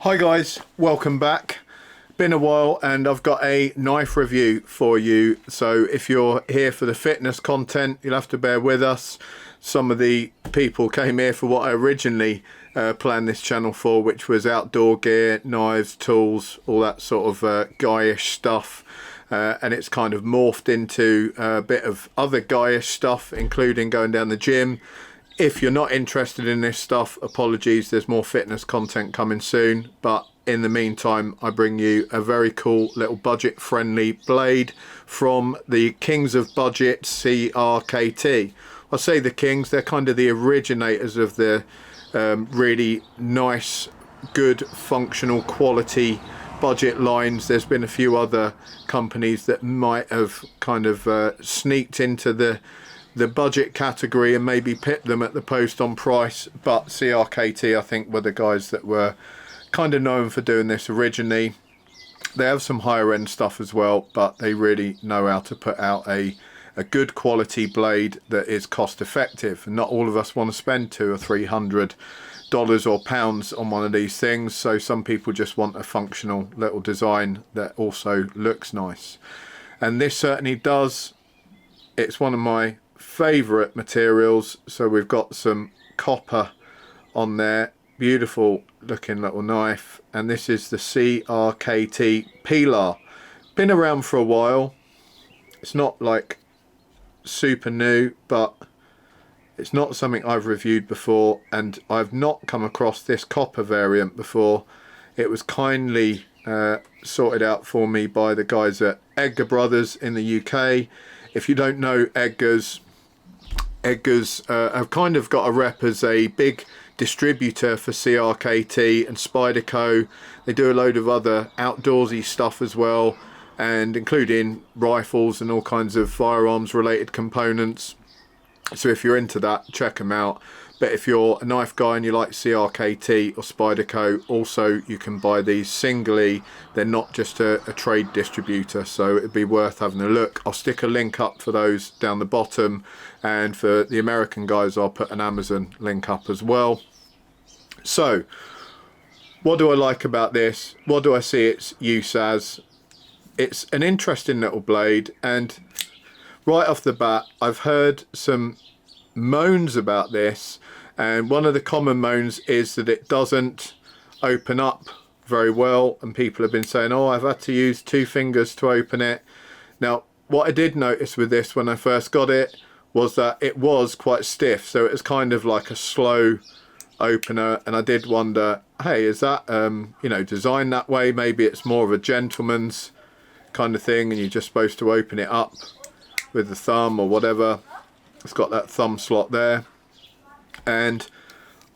Hi guys, welcome back. Been a while and I've got a knife review for you. So if you're here for the fitness content, you'll have to bear with us. Some of the people came here for what I originally planned this channel for, which was outdoor gear, knives, tools, all that sort of guyish stuff. And it's kind of morphed into a bit of other guyish stuff, including going down the gym. If you're not interested in this stuff, apologies, there's more fitness content coming soon. But in the meantime, I bring you a very cool little budget friendly blade from the Kings of Budget, CRKT. I say the Kings, they're kind of the originators of the really nice, good, functional, quality budget lines. There's been a few other companies that might have kind of sneaked into the budget category and maybe pipped them at the post on price, but CRKT I think were the guys that were kind of known for doing this originally. They have some higher end stuff as well, but they really know how to put out a good quality blade that is cost effective, and not all of us want to spend $200 or $300 or pounds on one of these things. So some people just want a functional little design that also looks nice, and this certainly does. It's one of my favorite materials. So we've got some copper on there, beautiful looking little knife, and this is the CRKT Pilar. Been around for a while. It's not like super new, but it's not something I've reviewed before, and I've not come across this copper variant before. It was kindly sorted out for me by the guys at Edgar Brothers in the UK. If you don't know Edgar's have kind of got a rep as a big distributor for CRKT and Spyderco. They do a load of other outdoorsy stuff as well, and including rifles and all kinds of firearms related components. So if you're into that, check them out. But if you're a knife guy and you like CRKT or Spyderco, also you can buy these singly. They're not just a trade distributor, so it'd be worth having a look. I'll stick a link up for those down the bottom, and for the American guys I'll put an Amazon link up as well. So what do I like about this? What do I see its use as? It's an interesting little blade, and right off the bat I've heard some moans about this, and one of the common moans is that it doesn't open up very well, and people have been saying, oh, I've had to use 2 fingers to open it. Now what I did notice with this when I first got it was that it was quite stiff, so it was kind of like a slow opener, and I did wonder, hey, is that you know, designed that way? Maybe it's more of a gentleman's kind of thing and you're just supposed to open it up with the thumb or whatever. It's got that thumb slot there, and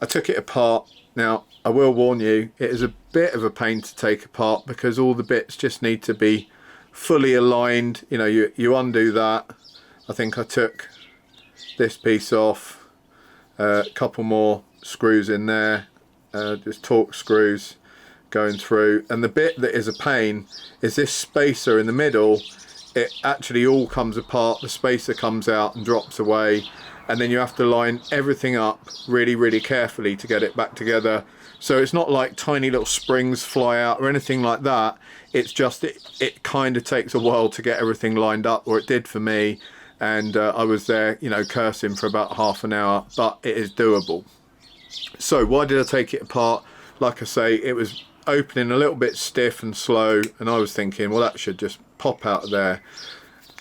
I took it apart. Now I will warn you, it is a bit of a pain to take apart because all the bits just need to be fully aligned. You know, you undo that. I think I took this piece off, a couple more screws in there, just Torx screws going through, and the bit that is a pain is this spacer in the middle. It actually all comes apart, the spacer comes out and drops away, and then you have to line everything up really carefully to get it back together. So it's not like tiny little springs fly out or anything like that. It's just it kind of takes a while to get everything lined up, or it did for me, and I was there, you know, cursing for about half an hour, but it is doable. So why did I take it apart? Like I say, it was opening a little bit stiff and slow, and I was thinking, well, that should just pop out of there.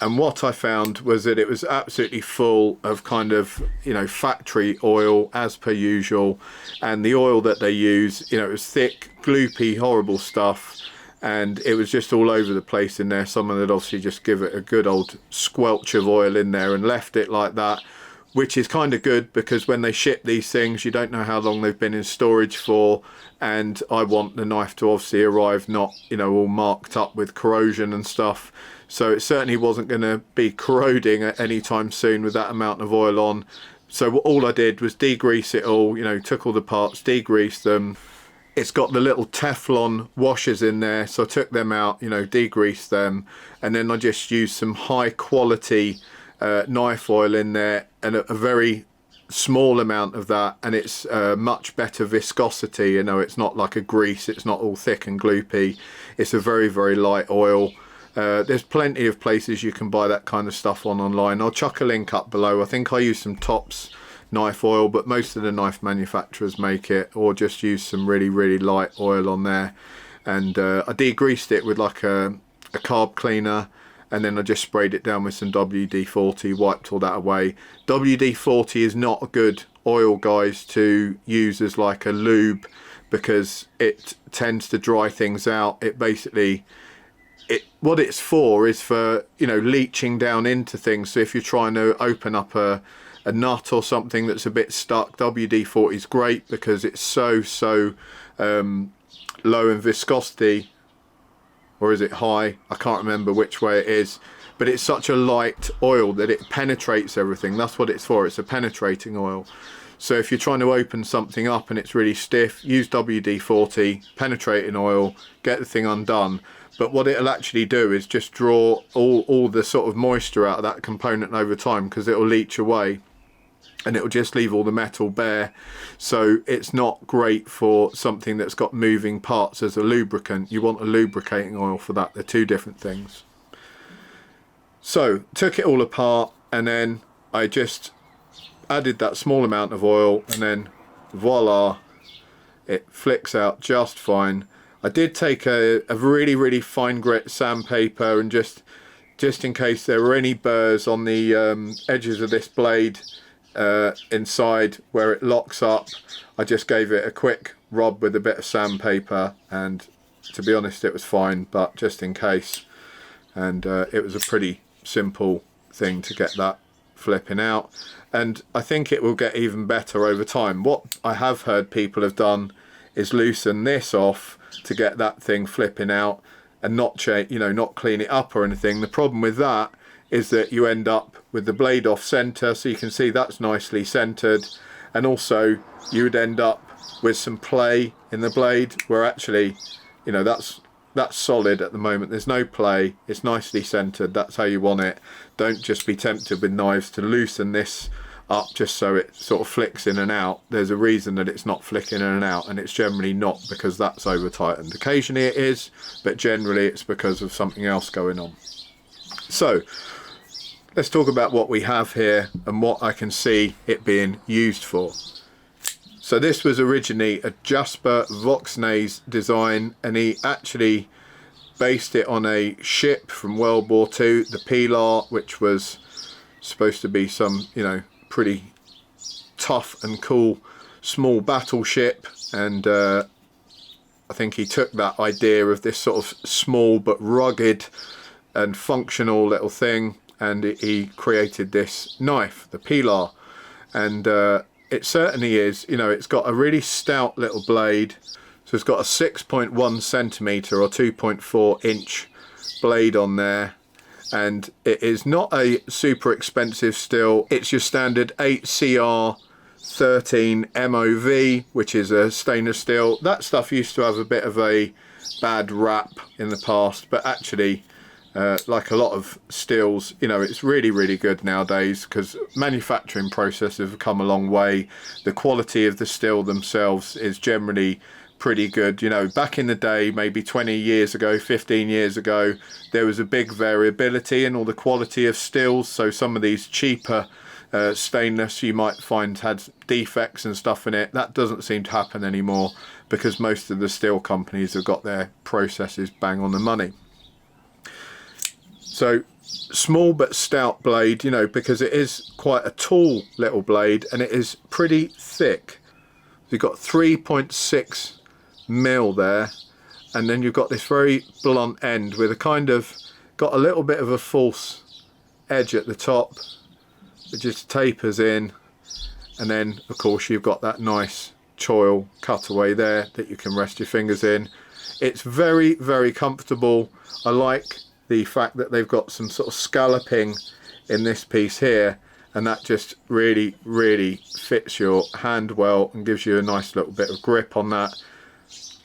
And what I found was that it was absolutely full of kind of, you know, factory oil as per usual, and the oil that they use, you know, it was thick, gloopy, horrible stuff, and it was just all over the place in there. Someone had obviously just give it a good old squelch of oil in there and left it like that, which is kind of good because when they ship these things you don't know how long they've been in storage for, and I want the knife to obviously arrive not, you know, all marked up with corrosion and stuff. So it certainly wasn't going to be corroding at any time soon with that amount of oil on. So all I did was degrease it all, you know, took all the parts, degreased them. It's got the little Teflon washers in there, so I took them out, you know, degreased them, and then I just used some high quality knife oil in there, and a very small amount of that, and it's much better viscosity. You know, it's not like a grease, it's not all thick and gloopy. It's a very, very light oil. There's plenty of places you can buy that kind of stuff online. I'll chuck a link up below. I think I use some Tops knife oil, but most of the knife manufacturers make it, or just use some really, really light oil on there. And I degreased it with like a carb cleaner, and then I just sprayed it down with some WD-40, wiped all that away. WD-40 is not a good oil, guys, to use as like a lube, because it tends to dry things out. It basically, what it's for is for, you know, leaching down into things. So if you're trying to open up a nut or something that's a bit stuck, WD-40 is great, because it's so low in viscosity. Or is it high? I can't remember which way it is, but it's such a light oil that it penetrates everything. That's what it's for. It's a penetrating oil. So if you're trying to open something up and it's really stiff, use WD-40 penetrating oil, get the thing undone. But what it'll actually do is just draw all the sort of moisture out of that component over time, because it'll leach away and it'll just leave all the metal bare. So it's not great for something that's got moving parts as a lubricant. You want a lubricating oil for that. They're two different things. So took it all apart, and then I just added that small amount of oil, and then voila, it flicks out just fine. I did take a really, really fine grit sandpaper, and just in case there were any burrs on the edges of this blade, inside where it locks up, I just gave it a quick rub with a bit of sandpaper, and to be honest it was fine, but just in case. And it was a pretty simple thing to get that flipping out, and I think it will get even better over time. What I have heard people have done is loosen this off to get that thing flipping out, and not clean it up or anything. The problem with that is that you end up with the blade off center, so you can see that's nicely centered, and also you would end up with some play in the blade, where actually, you know, that's solid at the moment. There's no play, it's nicely centered. That's how you want it. Don't just be tempted with knives to loosen this up just so it sort of flicks in and out. There's a reason that it's not flicking in and out, and it's generally not because that's over tightened. Occasionally it is, but generally it's because of something else going on. So let's talk about what we have here and what I can see it being used for. So this was originally a Jasper Voxnays design, and he actually based it on a ship from World War II, the Pilar, which was supposed to be some, you know, pretty tough and cool small battleship. And I think he took that idea of this sort of small but rugged and functional little thing, and he created this knife, the Pilar. And it certainly is, you know, it's got a really stout little blade. So it's got a 6.1 centimeter or 2.4 inch blade on there, and it is not a super expensive steel. It's your standard 8CR13 MOV, which is a stainless steel. That stuff used to have a bit of a bad rap in the past, but actually like a lot of steels, you know, it's really, really good nowadays, because manufacturing processes have come a long way. The quality of the steel themselves is generally pretty good. You know, back in the day, maybe 20 years ago, 15 years ago, there was a big variability in all the quality of steels. So some of these cheaper stainless you might find had defects and stuff in it. That doesn't seem to happen anymore, because most of the steel companies have got their processes bang on the money. So small but stout blade, you know, because it is quite a tall little blade, and it is pretty thick. You've got 3.6 mil there, and then you've got this very blunt end with a kind of got a little bit of a false edge at the top. It just tapers in, and then of course you've got that nice choil cutaway there that you can rest your fingers in. It's very, very comfortable. I like the fact that they've got some sort of scalloping in this piece here, and that just really, really fits your hand well and gives you a nice little bit of grip on that.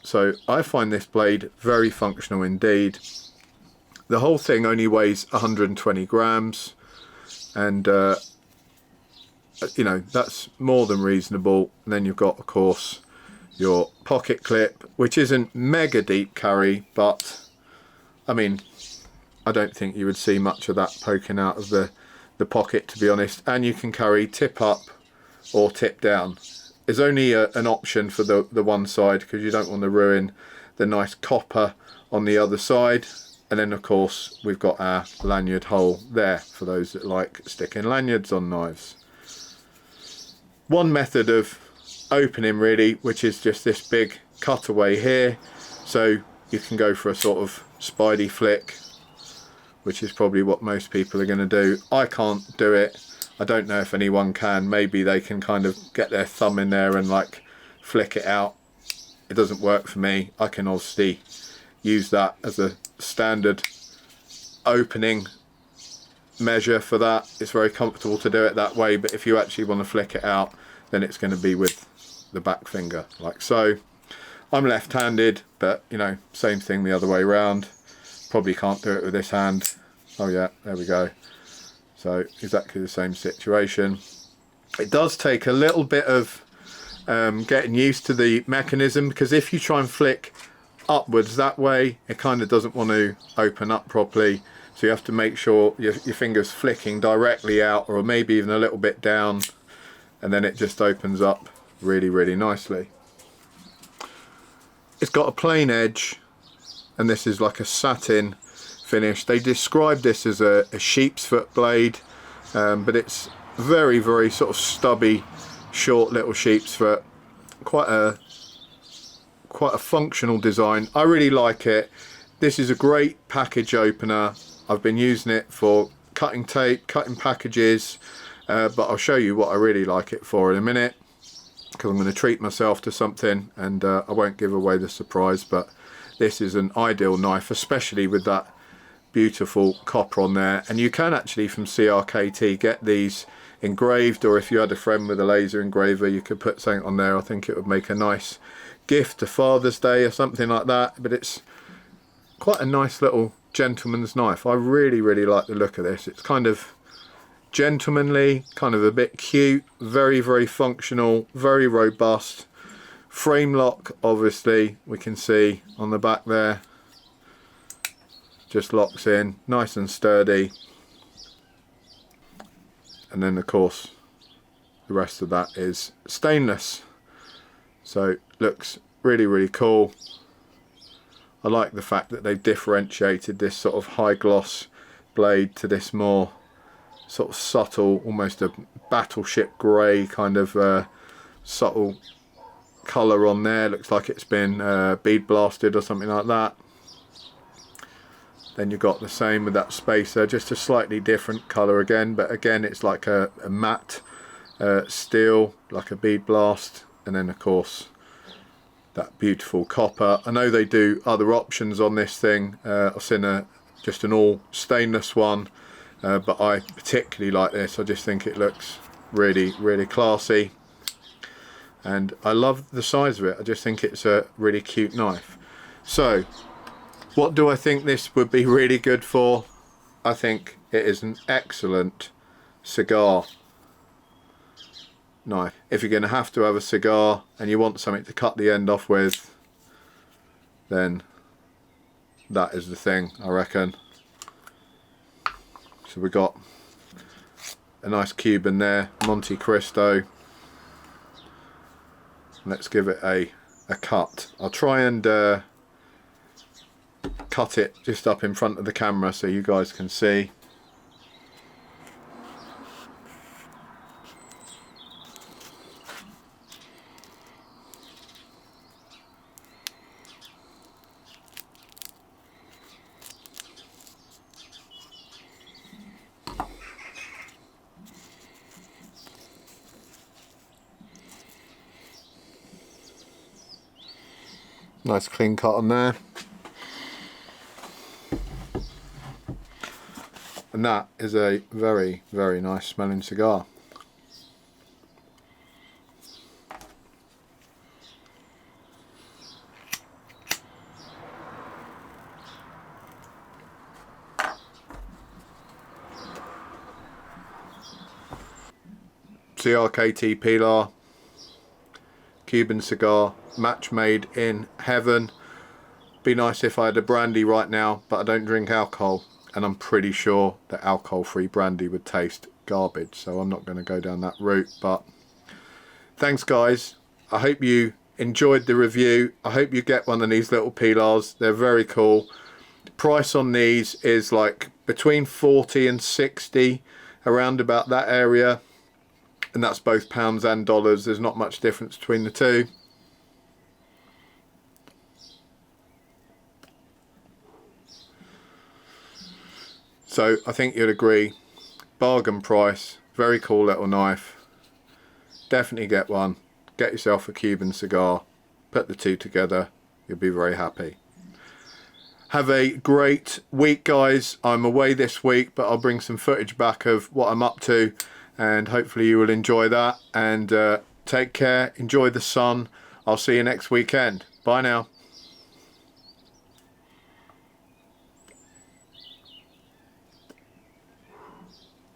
So I find this blade very functional indeed. The whole thing only weighs 120 grams, and you know, that's more than reasonable. And then you've got, of course, your pocket clip, which isn't mega deep carry, but I mean, I don't think you would see much of that poking out of the pocket, to be honest. And you can carry tip up or tip down. There's only an option for the one side, because you don't want to ruin the nice copper on the other side. And then of course we've got our lanyard hole there for those that like sticking lanyards on knives. One method of opening really, which is just this big cutaway here, so you can go for a sort of spidey flick, which is probably what most people are going to do. I can't do it. I don't know if anyone can. Maybe they can kind of get their thumb in there and like flick it out. It doesn't work for me. I can obviously use that as a standard opening measure for that. It's very comfortable to do it that way, but if you actually want to flick it out, then it's going to be with the back finger, like so. I'm left-handed, but you know, same thing the other way around. Probably can't do it with this hand. Oh yeah, there we go. So exactly the same situation. It does take a little bit of getting used to the mechanism, because if you try and flick upwards that way, it kind of doesn't want to open up properly. So you have to make sure your finger's flicking directly out, or maybe even a little bit down, and then it just opens up really, really nicely. It's got a plain edge, and this is like a satin finish. They describe this as a sheep's foot blade, but it's very, very sort of stubby, short little sheep's foot. Quite a functional design. I really like it. This is a great package opener. I've been using it for cutting tape, cutting packages, but I'll show you what I really like it for in a minute, because I'm going to treat myself to something, and I won't give away the surprise. But this is an ideal knife, especially with that beautiful copper on there. And you can actually, from CRKT, get these engraved, or if you had a friend with a laser engraver, you could put something on there. I think it would make a nice gift to Father's Day or something like that. But it's quite a nice little gentleman's knife. I really, really like the look of this. It's kind of gentlemanly, kind of a bit cute, very, very functional, very robust. Frame lock, obviously, we can see on the back there, just locks in nice and sturdy. And then of course the rest of that is stainless, so looks really, really cool. I like the fact that they've differentiated this sort of high gloss blade to this more sort of subtle, almost a battleship grey kind of subtle colour on there. Looks like it's been bead blasted or something like that. Then you've got the same with that spacer, just a slightly different colour again, but again it's like a matte steel, like a bead blast. And then of course that beautiful copper. I know they do other options on this thing. I've seen just an all stainless one, but I particularly like this. I just think it looks really, really classy, and I love the size of it. I just think it's a really cute knife. So what do I think this would be really good for? I think it is an excellent cigar knife. If you're going to have a cigar and you want something to cut the end off with, then that is the thing, I reckon. So we got a nice Cuban there, Monte Cristo. Let's give it a cut. I'll try and cut it just up in front of the camera so you guys can see. Nice clean cut on there. And that is a very, very nice smelling cigar. CRKT Pilar Cuban cigar, match made in heaven. Be nice if I had a brandy right now, but I don't drink alcohol, and I'm pretty sure that alcohol-free brandy would taste garbage, so I'm not going to go down that route. But thanks guys, I hope you enjoyed the review. I hope you get one of these little Pilars. They're very cool. Price on these is like between 40 and 60, around about that area, and that's both pounds and dollars. There's not much difference between the two. So I think you'd agree, bargain price, very cool little knife. Definitely get one. Get yourself a Cuban cigar, put the two together, you'll be very happy. Have a great week guys. I'm away this week, but I'll bring some footage back of what I'm up to, and hopefully you will enjoy that. And take care, enjoy the sun. I'll see you next weekend. Bye now.